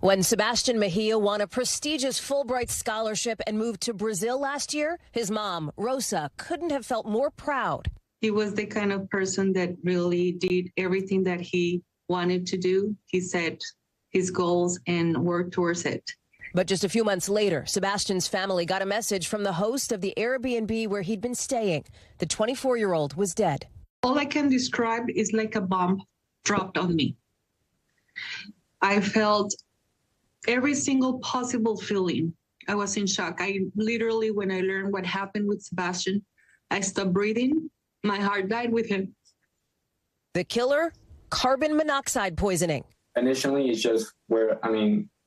When Sebastian Mejia won a prestigious Fulbright scholarship and moved to Brazil last year, his mom, Rosa, couldn't have felt more proud. He was the kind of person that really did everything that he wanted to do. He set his goals and worked towards it. But just a few months later, Sebastian's family got a message from the host of the Airbnb where he'd been staying. The 24-year-old was dead. All I can describe is like a bomb dropped on me. I felt every single possible feeling. I was in shock. I literally, when I learned what happened with Sebastian, I stopped breathing. My heart died with him. The killer? Carbon monoxide poisoning. Initially, it's just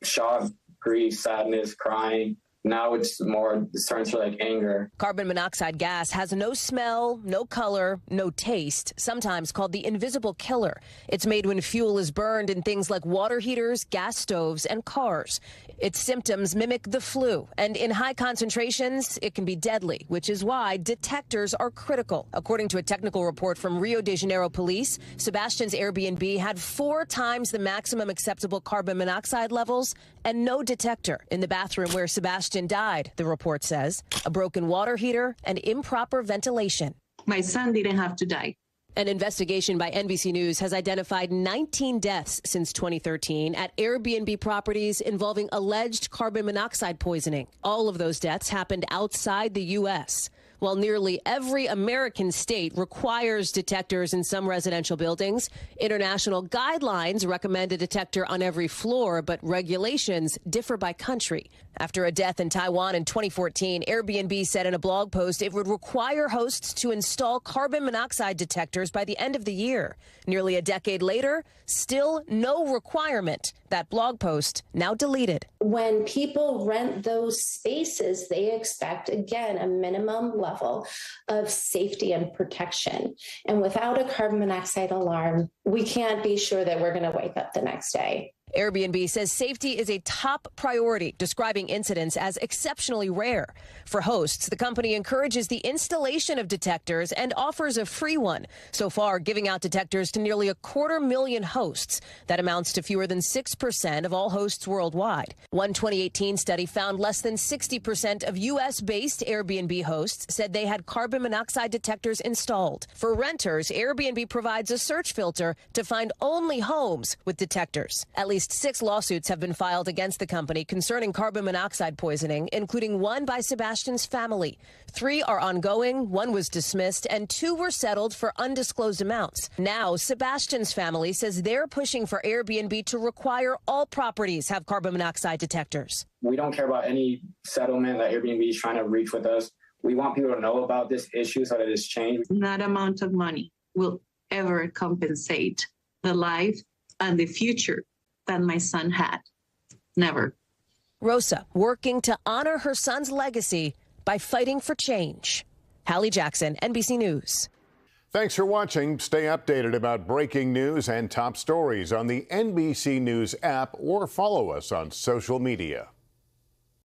shock, grief, sadness, crying. Now it's turns to like anger. Carbon monoxide gas has no smell, no color, no taste, sometimes called the invisible killer. It's made when fuel is burned in things like water heaters, gas stoves, and cars. Its symptoms mimic the flu, and in high concentrations, it can be deadly, which is why detectors are critical. According to a technical report from Rio de Janeiro police, Sebastian's Airbnb had 4 times the maximum acceptable carbon monoxide levels and no detector in the bathroom where Sebastian died, the report says. A broken water heater and improper ventilation. My son didn't have to die. An investigation by NBC News has identified 19 deaths since 2013 at Airbnb properties involving alleged carbon monoxide poisoning. All of those deaths happened outside the U.S. While nearly every American state requires detectors in some residential buildings, international guidelines recommend a detector on every floor, but regulations differ by country. After a death in Taiwan in 2014, Airbnb said in a blog post it would require hosts to install carbon monoxide detectors by the end of the year. Nearly a decade later, still no requirement. That blog post now deleted. When people rent those spaces, they expect, again, a minimum level of safety and protection. And without a carbon monoxide alarm, we can't be sure that we're going to wake up the next day. Airbnb says safety is a top priority, describing incidents as exceptionally rare. For hosts, the company encourages the installation of detectors and offers a free one. So far, giving out detectors to nearly 250,000 hosts. That amounts to fewer than 6% of all hosts worldwide. One 2018 study found less than 60% of U.S.-based Airbnb hosts said they had carbon monoxide detectors installed. For renters, Airbnb provides a search filter to find only homes with detectors. At least 6 lawsuits have been filed against the company concerning carbon monoxide poisoning, including one by Sebastian's family. 3 are ongoing, 1 was dismissed, and 2 were settled for undisclosed amounts. Now, Sebastian's family says they're pushing for Airbnb to require all properties have carbon monoxide detectors. We don't care about any settlement that Airbnb is trying to reach with us. We want people to know about this issue so that it's changed. That amount of money will ever compensate the life and the future that my son had. Never. Rosa working to honor her son's legacy by fighting for change. Hallie Jackson, NBC News. Thanks for watching. Stay updated about breaking news and top stories on the NBC News app or follow us on social media.